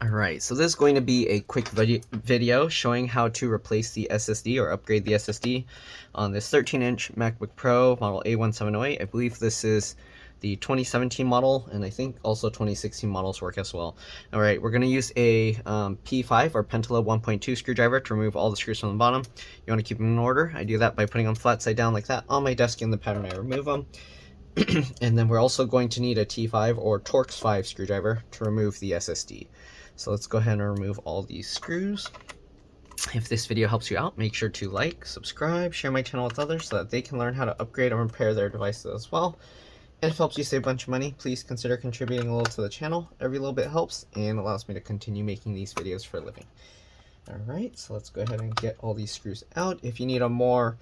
Alright, so this is going to be a quick video showing how to replace the SSD or upgrade the SSD on this 13-inch MacBook Pro model A1708. I believe this is the 2017 model, and I think also 2016 models work as well. Alright, we're going to use a P5 or Pentala 1.2 screwdriver to remove all the screws from the bottom. You want to keep them in order. I do that by putting them flat side down like that on my desk in the pattern I remove them. And then we're also going to need a T5 or Torx 5 screwdriver to remove the SSD. So let's go ahead and remove all these screws. If this video helps you out, make sure to like, subscribe, share my channel with others so that they can learn how to upgrade and repair their devices as well. And if it helps you save a bunch of money, please consider contributing a little to the channel. Every little bit helps and allows me to continue making these videos for a living. Alright, so let's go ahead and get all these screws out. If you need a more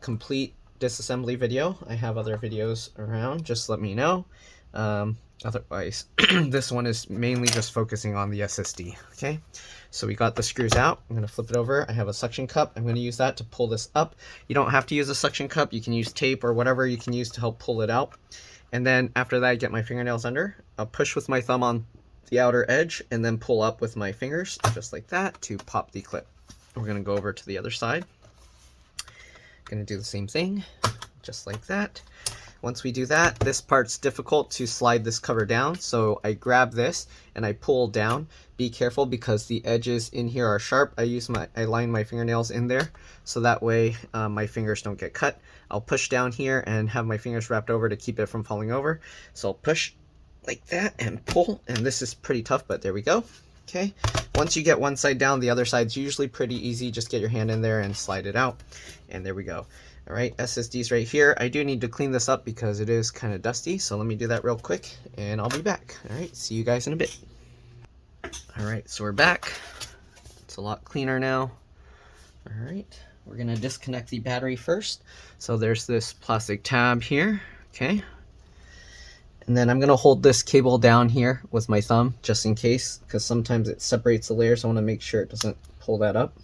complete disassembly video, I have other videos around, just let me know. Otherwise, this one is mainly just focusing on the SSD. Okay, so we got the screws out. I'm going to flip it over. I have a suction cup. I'm going to use that to pull this up. You don't have to use a suction cup. You can use tape or whatever you can use to help pull it out. And then after that, I get my fingernails under. I'll push with my thumb on the outer edge and then pull up with my fingers just like that to pop the clip. We're going to go over to the other side. Going to do the same thing just like that. Once we do that, this part's difficult to slide this cover down, so I grab this and I pull down. Be careful because the edges in here are sharp. I line my fingernails in there so that way my fingers don't get cut. I'll push down here and have my fingers wrapped over to keep it from falling over. So I'll push like that and pull, and this is pretty tough, but there we go. Okay, once you get one side down, the other side's usually pretty easy. Just get your hand in there and slide it out, and there we go. All right, SSD's right here. I do need to clean this up because it is kind of dusty, so let me do that real quick and I'll be back. All right, see you guys in a bit. All right, so we're back. It's a lot cleaner now. All right, we're gonna disconnect the battery first. So there's this plastic tab here, okay? And then I'm gonna hold this cable down here with my thumb just in case, because sometimes it separates the layers. So I wanna make sure it doesn't pull that up.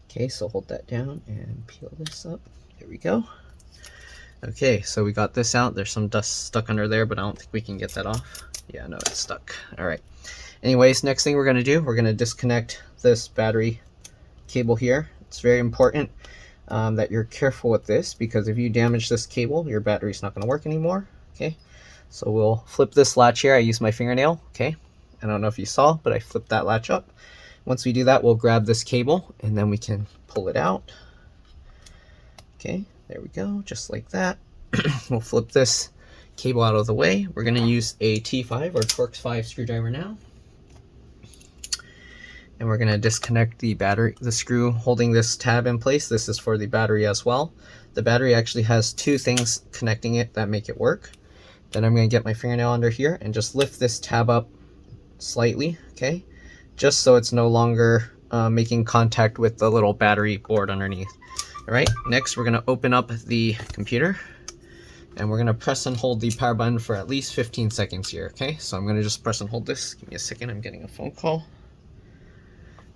Okay, so hold that down and peel this up. There we go. Okay, so we got this out. There's some dust stuck under there, but I don't think we can get that off. Yeah, no, it's stuck. All right. Anyways, next thing we're going to do, we're going to disconnect this battery cable here. It's very important that you're careful with this because if you damage this cable, your battery's not going to work anymore. Okay, so we'll flip this latch here. I use my fingernail. Okay, I don't know if you saw, but I flipped that latch up. Once we do that, we'll grab this cable and then we can pull it out. Okay, there we go, just like that. We'll flip this cable out of the way. We're going to use a T5 or Torx 5 screwdriver now. And we're going to disconnect the battery, the screw holding this tab in place. This is for the battery as well. The battery actually has two things connecting it that make it work. Then I'm going to get my fingernail under here and just lift this tab up slightly, okay? Just so it's no longer making contact with the little battery board underneath. All right, next we're gonna open up the computer and we're gonna press and hold the power button for at least 15 seconds here, okay? So I'm gonna just press and hold this. Give me a second, I'm getting a phone call.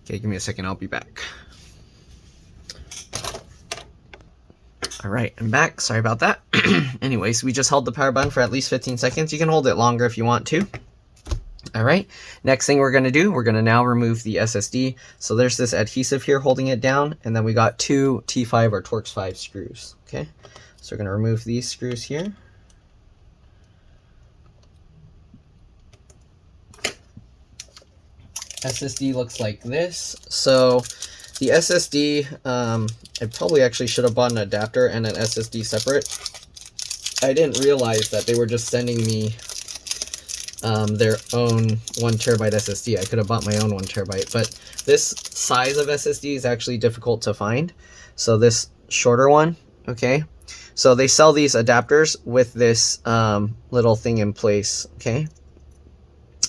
Okay, give me a second, I'll be back. All right, I'm back, sorry about that. Anyways, we just held the power button for at least 15 seconds. You can hold it longer if you want to. All right, next thing we're going to do, we're going to now remove the SSD. So there's this adhesive here holding it down, and then we got two T5 or Torx 5 screws, okay? So we're going to remove these screws here. SSD looks like this. So the SSD, I probably actually should have bought an adapter and an SSD separate. I didn't realize that they were just sending me their own 1 terabyte SSD. I could have bought my own 1 terabyte, but this size of SSD is actually difficult to find. So this shorter one, okay? So they sell these adapters with this little thing in place, okay?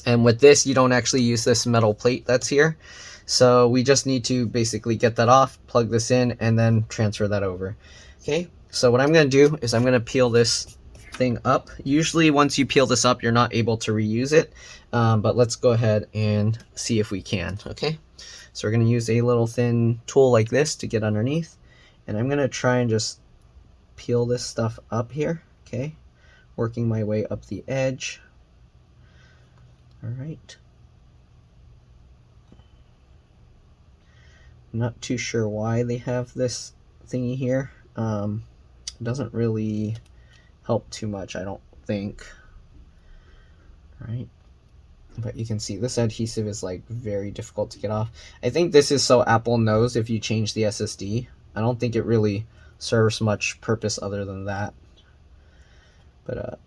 And with this, you don't actually use this metal plate that's here. So we just need to basically get that off, plug this in, and then transfer that over, okay? So what I'm gonna do is I'm gonna peel this thing up. Usually once you peel this up, you're not able to reuse it, but let's go ahead and see if we can, okay? So we're going to use a little thin tool like this to get underneath, and I'm going to try and just peel this stuff up here, okay? Working my way up the edge. All right. I'm not too sure why they have this thingy here. It doesn't really help too much, I don't think. Right? But you can see this adhesive is like very difficult to get off. I think this is so Apple knows if you change the SSD. I don't think it really serves much purpose other than that. But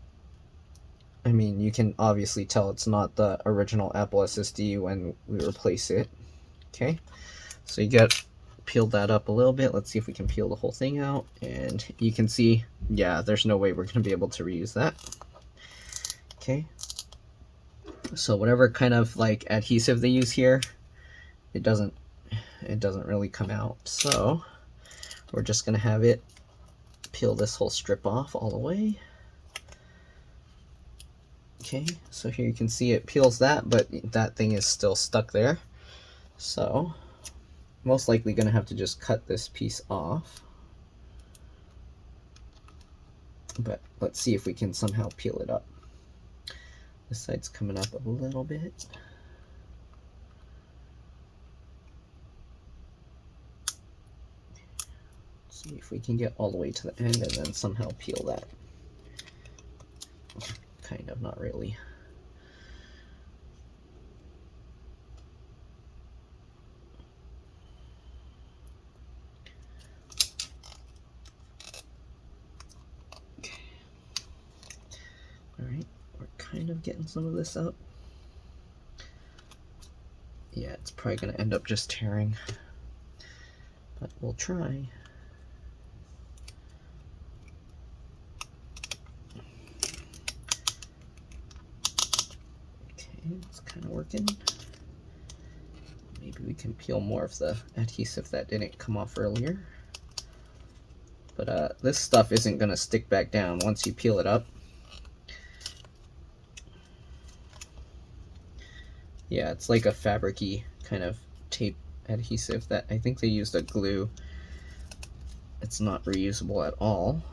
I mean, you can obviously tell it's not the original Apple SSD when we replace it. Okay, so you peel that up a little bit. Let's see if we can peel the whole thing out, and you can see, yeah, there's no way we're going to be able to reuse that. Okay, so whatever kind of like adhesive they use here, it doesn't really come out. So we're just going to have it peel this whole strip off all the way. Okay, so here you can see it peels that, but that thing is still stuck there. So most likely going to have to just cut this piece off. But let's see if we can somehow peel it up. This side's coming up a little bit. See if we can get all the way to the end and then somehow peel that. Kind of, not really. Okay. All right, we're kind of getting some of this up. Yeah, it's probably going to end up just tearing, but we'll try. It's kind of working. Maybe we can peel more of the adhesive that didn't come off earlier. But this stuff isn't going to stick back down once you peel it up. Yeah, it's like a fabric-y kind of tape adhesive that I think they used a glue. It's not reusable at all.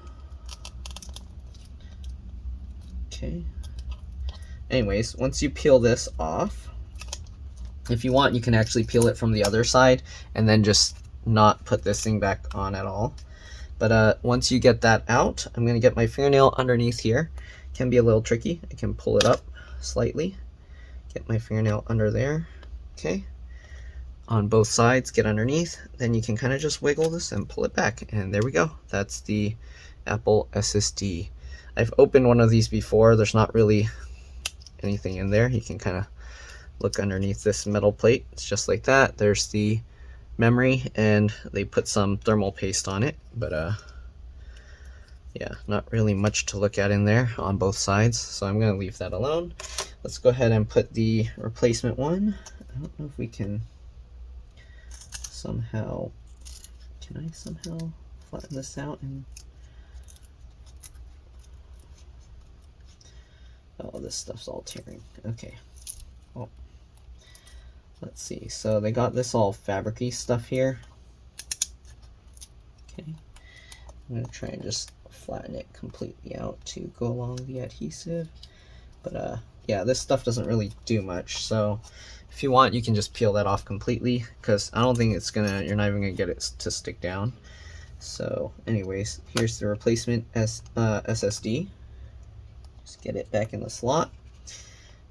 Okay. Anyways, once you peel this off, if you want, you can actually peel it from the other side and then just not put this thing back on at all. But once you get that out, I'm going to get my fingernail underneath here. It can be a little tricky. I can pull it up slightly, get my fingernail under there. Okay, on both sides, get underneath. Then you can kind of just wiggle this and pull it back, and there we go. That's the Apple SSD. I've opened one of these before. There's not really anything in there. You can kind of look underneath this metal plate. It's just like that. There's the memory, and they put some thermal paste on it, but yeah, not really much to look at in there on both sides, so I'm going to leave that alone. Let's go ahead and put the replacement one. I don't know if we can somehow, can I somehow flatten this out and oh, this stuff's all tearing. Okay. Well, let's see. So they got this all fabric-y stuff here. Okay. I'm going to try and just flatten it completely out to go along the adhesive. But yeah, this stuff doesn't really do much. So if you want, you can just peel that off completely, because I don't think it's gonna, you're not even gonna get it to stick down. So anyways, here's the replacement SSD. Just get it back in the slot,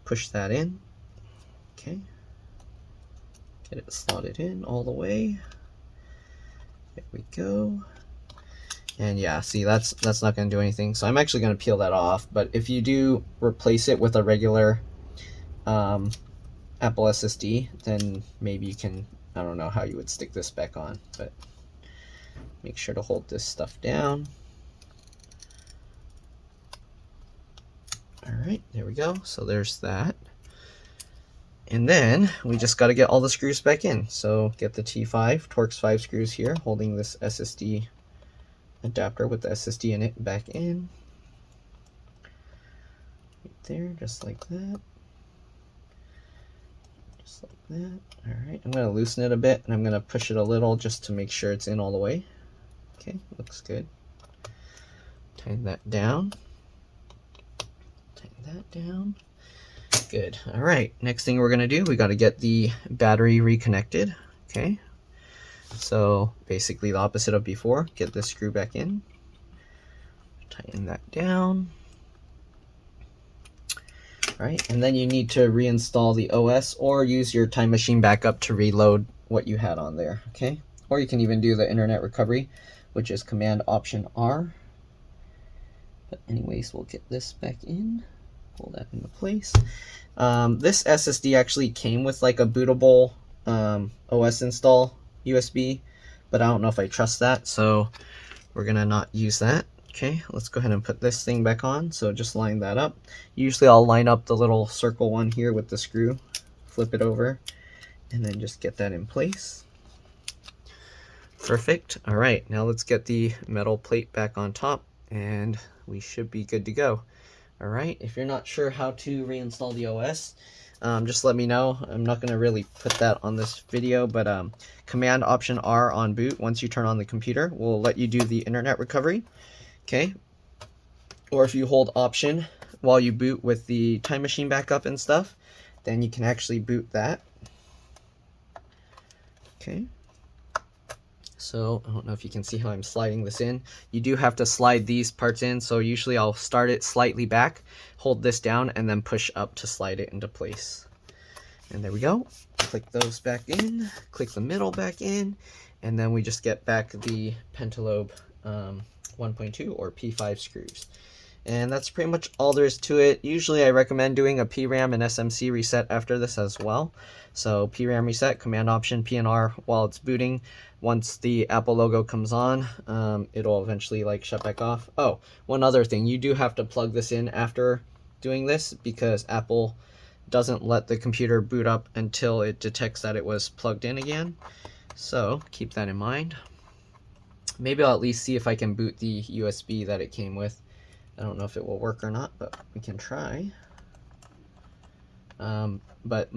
push that in. Okay, get it slotted in all the way. There we go. And yeah, see, that's not going to do anything. So I'm actually going to peel that off. But if you do replace it with a regular Apple SSD, then maybe you can, I don't know how you would stick this back on, but make sure to hold this stuff down. All right, there we go. So there's that. And then we just got to get all the screws back in. So get the T5, Torx 5 screws here, holding this SSD adapter with the SSD in it back in. Right there, just like that. Just like that. All right, I'm going to loosen it a bit, and I'm going to push it a little just to make sure it's in all the way. Okay, looks good. Tighten that down. Tighten that down. Good. All right, next thing we're going to do, we got to get the battery reconnected. Okay, So basically the opposite of before. Get this screw back in, tighten that down. All right, and then you need to reinstall the OS or use your Time Machine backup to reload what you had on there, okay? Or you can even do the internet recovery, which is Command Option R. But anyways, we'll get this back in, pull that into place. This SSD actually came with like a bootable OS install USB, but I don't know if I trust that, so we're gonna not use that. Okay, let's go ahead and put this thing back on. So just line that up. Usually I'll line up the little circle one here with the screw, flip it over, and then just get that in place. Perfect. All right, now let's get the metal plate back on top and we should be good to go. All right, if you're not sure how to reinstall the OS, just let me know. I'm not going to really put that on this video, but Command Option R on boot, once you turn on the computer, will let you do the internet recovery. Okay, or if you hold Option while you boot with the Time Machine backup and stuff, then you can actually boot that. Okay, so I don't know if you can see how I'm sliding this in. You do have to slide these parts in, so usually I'll start it slightly back, hold this down, and then push up to slide it into place. And there we go. Click those back in, click the middle back in, and then we just get back the pentalobe 1.2 or P5 screws. And that's pretty much all there is to it. Usually I recommend doing a PRAM and SMC reset after this as well. So PRAM reset, Command Option PNR while it's booting. Once the Apple logo comes on, it'll eventually like shut back off. Oh, one other thing, you do have to plug this in after doing this because Apple doesn't let the computer boot up until it detects that it was plugged in again. So keep that in mind. Maybe I'll at least see if I can boot the USB that it came with. I don't know if it will work or not, but we can try. But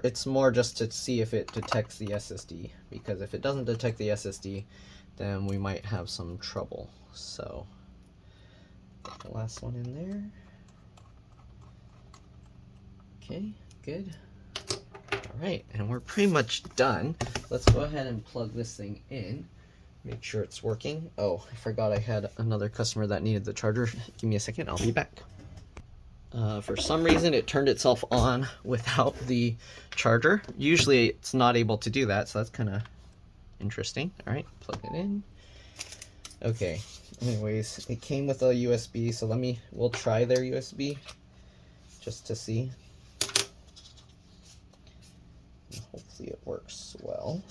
it's more just to see if it detects the SSD, because if it doesn't detect the SSD, then we might have some trouble. So, get the last one in there. Okay, good. All right, and we're pretty much done. Let's go ahead and plug this thing in. Make sure it's working. Oh, I forgot I had another customer that needed the charger. Give me a second, I'll be back. For some reason it turned itself on without the charger. Usually it's not able to do that, so that's kind of interesting. All right, plug it in. Okay, anyways, it came with a USB, so we'll try their USB just to see. Hopefully it works well.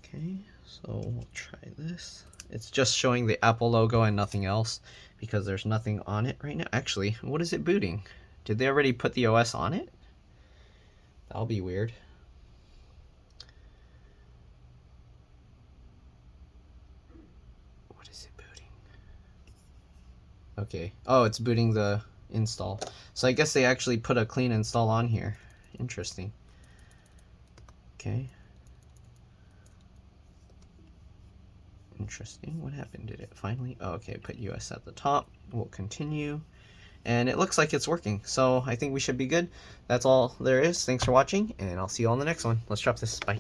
Okay, so we'll try this. It's just showing the Apple logo and nothing else because there's nothing on it right now. Actually, what is it booting? Did they already put the OS on it? That'll be weird. What is it booting? Okay. Oh, it's booting the install. So I guess they actually put a clean install on here. Interesting. Okay. Interesting. What happened? Did it finally? Oh, okay. Put US at the top. We'll continue. And it looks like it's working. So I think we should be good. That's all there is. Thanks for watching, and I'll see you on the next one. Let's drop this. Bye.